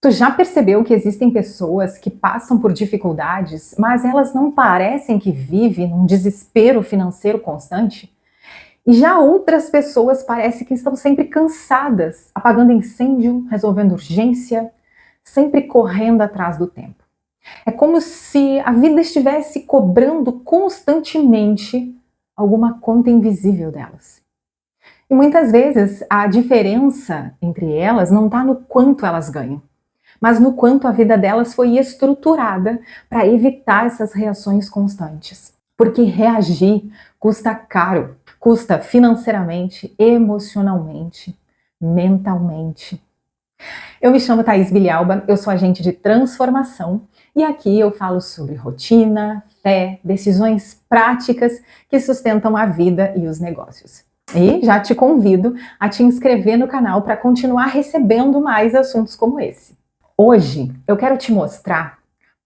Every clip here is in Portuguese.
Tu já percebeu que existem pessoas que passam por dificuldades, mas elas não parecem que vivem num desespero financeiro constante? E já outras pessoas parecem que estão sempre cansadas, apagando incêndio, resolvendo urgência, sempre correndo atrás do tempo. É como se a vida estivesse cobrando constantemente alguma conta invisível delas. E muitas vezes a diferença entre elas não está no quanto elas ganham, mas no quanto a vida delas foi estruturada para evitar essas reações constantes. Porque reagir custa caro, custa financeiramente, emocionalmente, mentalmente. Eu me chamo Thaís Bilhalba, eu sou agente de transformação e aqui eu falo sobre rotina, fé, decisões práticas que sustentam a vida e os negócios. E já te convido a te inscrever no canal para continuar recebendo mais assuntos como esse. Hoje eu quero te mostrar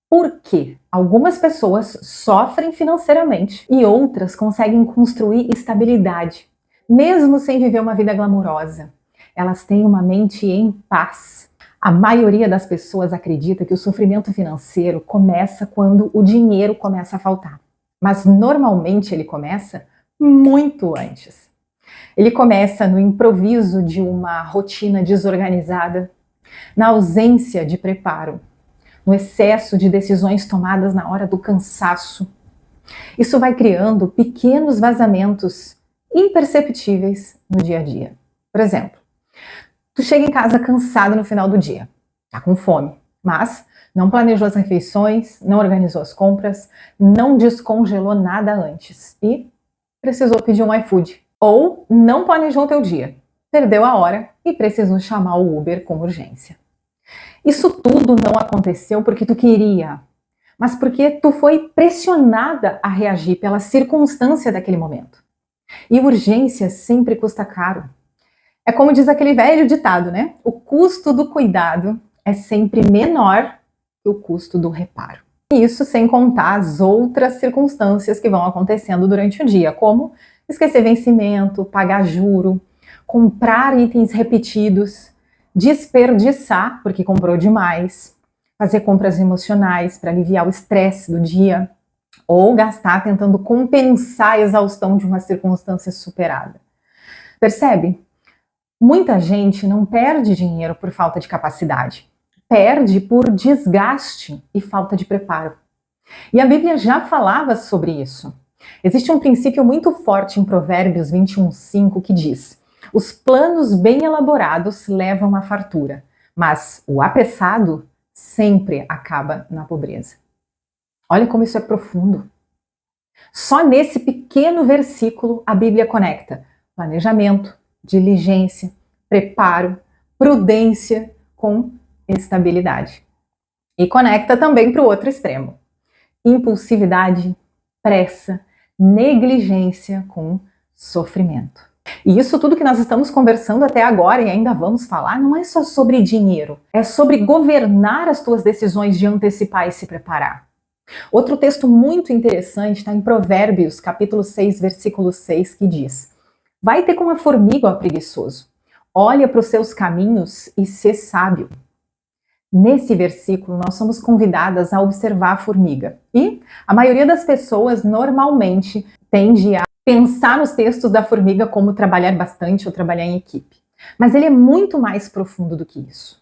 por que algumas pessoas sofrem financeiramente e outras conseguem construir estabilidade, mesmo sem viver uma vida glamurosa. Elas têm uma mente em paz. A maioria das pessoas acredita que o sofrimento financeiro começa quando o dinheiro começa a faltar. Mas normalmente ele começa muito antes. Ele começa no improviso de uma rotina desorganizada, na ausência de preparo, no excesso de decisões tomadas na hora do cansaço. Isso vai criando pequenos vazamentos imperceptíveis no dia a dia. Por exemplo, tu chega em casa cansado no final do dia, tá com fome, mas não planejou as refeições, não organizou as compras, não descongelou nada antes e precisou pedir um iFood. Ou não planejou o teu dia, perdeu a hora e precisou chamar o Uber com urgência. Isso tudo não aconteceu porque tu queria, mas porque tu foi pressionada a reagir pela circunstância daquele momento. E urgência sempre custa caro. É como diz aquele velho ditado, né? O custo do cuidado é sempre menor que o custo do reparo. E isso sem contar as outras circunstâncias que vão acontecendo durante o dia, como esquecer vencimento, pagar juro, comprar itens repetidos, desperdiçar porque comprou demais, fazer compras emocionais para aliviar o estresse do dia, ou gastar tentando compensar a exaustão de uma circunstância superada. Percebe? Muita gente não perde dinheiro por falta de capacidade, perde por desgaste e falta de preparo. E a Bíblia já falava sobre isso. Existe um princípio muito forte em Provérbios 21:5 que diz: os planos bem elaborados levam à fartura, mas o apressado sempre acaba na pobreza. Olha como isso é profundo. Só nesse pequeno versículo a Bíblia conecta planejamento, diligência, preparo, prudência com estabilidade. E conecta também para o outro extremo. Impulsividade, pressa, negligência com sofrimento. E isso tudo que nós estamos conversando até agora e ainda vamos falar não é só sobre dinheiro, é sobre governar as tuas decisões de antecipar e se preparar. Outro texto muito interessante está em Provérbios, capítulo 6, versículo 6, que diz: vai ter como a formiga, ó preguiçoso, olha para os seus caminhos e sê sábio. Nesse versículo, nós somos convidadas a observar a formiga. E a maioria das pessoas normalmente tende a pensar nos textos da formiga como trabalhar bastante ou trabalhar em equipe. Mas ele é muito mais profundo do que isso.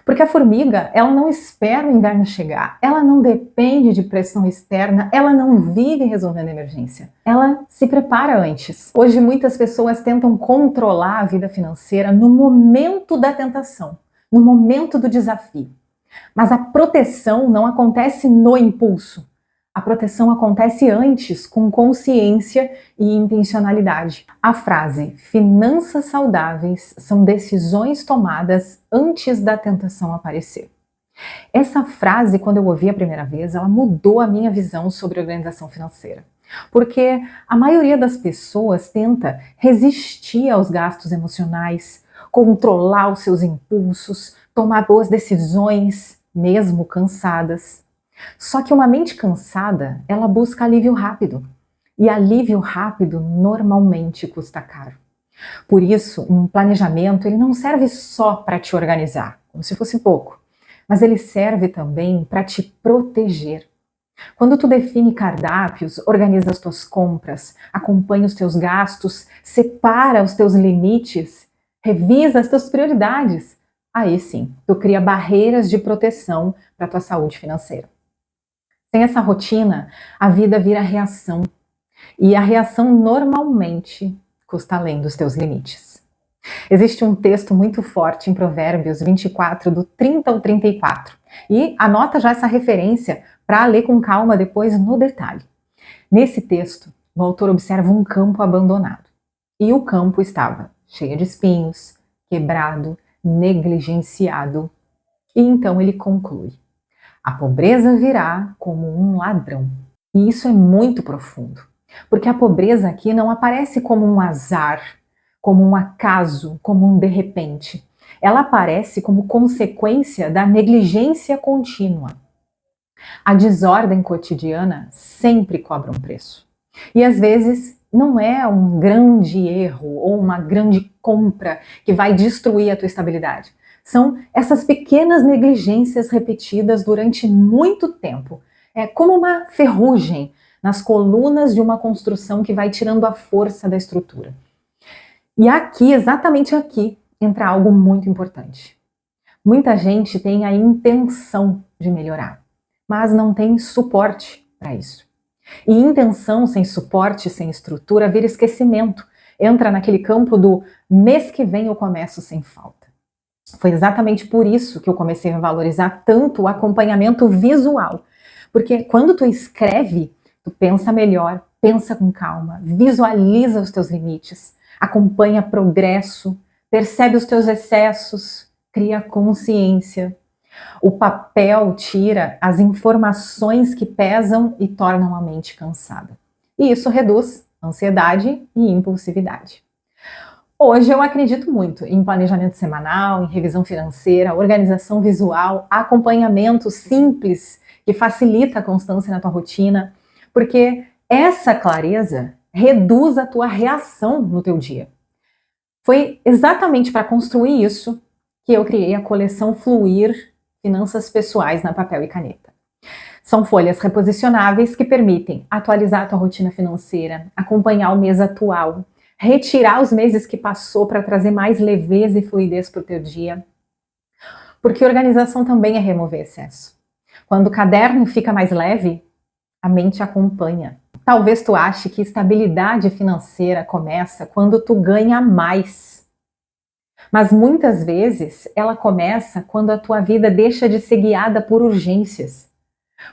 Porque a formiga, ela não espera o inverno chegar, ela não depende de pressão externa, ela não vive resolvendo emergência. Ela se prepara antes. Hoje muitas pessoas tentam controlar a vida financeira no momento da tentação, no momento do desafio. Mas a proteção não acontece no impulso. A proteção acontece antes, com consciência e intencionalidade. A frase "finanças saudáveis são decisões tomadas antes da tentação aparecer". Essa frase, quando eu ouvi a primeira vez, ela mudou a minha visão sobre organização financeira. Porque a maioria das pessoas tenta resistir aos gastos emocionais, controlar os seus impulsos, tomar boas decisões, mesmo cansadas. Só que uma mente cansada, ela busca alívio rápido. E alívio rápido normalmente custa caro. Por isso, um planejamento ele não serve só para te organizar, como se fosse pouco. mas ele serve também para te proteger. Quando tu define cardápios, organiza as tuas compras, acompanha os teus gastos, separa os teus limites, revisa as tuas prioridades, aí sim, tu cria barreiras de proteção para a tua saúde financeira. Sem essa rotina, a vida vira reação, e a reação normalmente custa além dos teus limites. Existe um texto muito forte em Provérbios 24, do 30 ao 34, e anota já essa referência para ler com calma depois no detalhe. Nesse texto, o autor observa um campo abandonado, e o campo estava cheio de espinhos, quebrado, negligenciado, e então ele conclui: a pobreza virá como um ladrão. E isso é muito profundo, porque a pobreza aqui não aparece como um azar, como um acaso, como um de repente. Ela aparece como consequência da negligência contínua. A desordem cotidiana sempre cobra um preço. E às vezes não é um grande erro ou uma grande compra que vai destruir a tua estabilidade. São essas pequenas negligências repetidas durante muito tempo. É como uma ferrugem nas colunas de uma construção que vai tirando a força da estrutura. E aqui, exatamente aqui, entra algo muito importante. Muita gente tem a intenção de melhorar, mas não tem suporte para isso. E intenção sem suporte, sem estrutura, vira esquecimento. Entra naquele campo do mês que vem eu começo sem falta. Foi exatamente por isso que eu comecei a valorizar tanto o acompanhamento visual. Porque quando tu escreve, tu pensa melhor, pensa com calma, visualiza os teus limites, acompanha progresso, percebe os teus excessos, cria consciência. O papel tira as informações que pesam e tornam a mente cansada. E isso reduz ansiedade e impulsividade. Hoje eu acredito muito em planejamento semanal, em revisão financeira, organização visual, acompanhamento simples que facilita a constância na tua rotina, porque essa clareza reduz a tua reação no teu dia. Foi exatamente para construir isso que eu criei a coleção Fluir Finanças Pessoais na Papel e Caneta. São folhas reposicionáveis que permitem atualizar a tua rotina financeira, acompanhar o mês atual, retirar os meses que passou para trazer mais leveza e fluidez para o teu dia. Porque organização também é remover excesso. Quando o caderno fica mais leve, a mente acompanha. Talvez tu ache que estabilidade financeira começa quando tu ganha mais. Mas muitas vezes ela começa quando a tua vida deixa de ser guiada por urgências.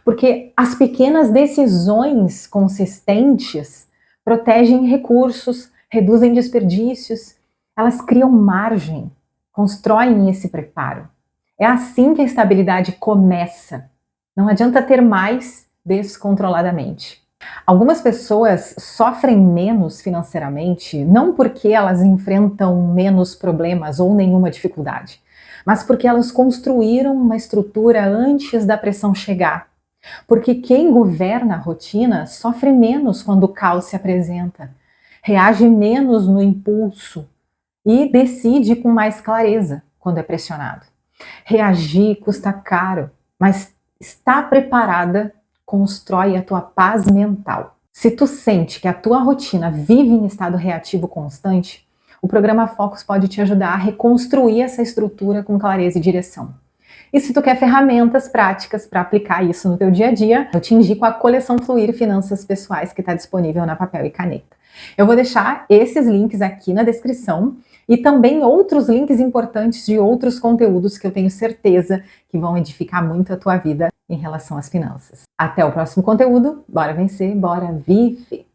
Porque as pequenas decisões consistentes protegem recursos, reduzem desperdícios, elas criam margem, constroem esse preparo. É assim que a estabilidade começa. Não adianta ter mais descontroladamente. Algumas pessoas sofrem menos financeiramente não porque elas enfrentam menos problemas ou nenhuma dificuldade, mas porque elas construíram uma estrutura antes da pressão chegar. Porque quem governa a rotina sofre menos quando o caos se apresenta, reage menos no impulso e decide com mais clareza quando é pressionado. Reagir custa caro, mas estar preparada constrói a tua paz mental. Se tu sente que a tua rotina vive em estado reativo constante, o programa Focus pode te ajudar a reconstruir essa estrutura com clareza e direção. E se tu quer ferramentas práticas para aplicar isso no teu dia a dia, eu te indico a coleção Fluir Finanças Pessoais, que está disponível na Papel e Caneta. Eu vou deixar esses links aqui na descrição e também outros links importantes de outros conteúdos que eu tenho certeza que vão edificar muito a tua vida em relação às finanças. Até o próximo conteúdo. Bora vencer, bora viver!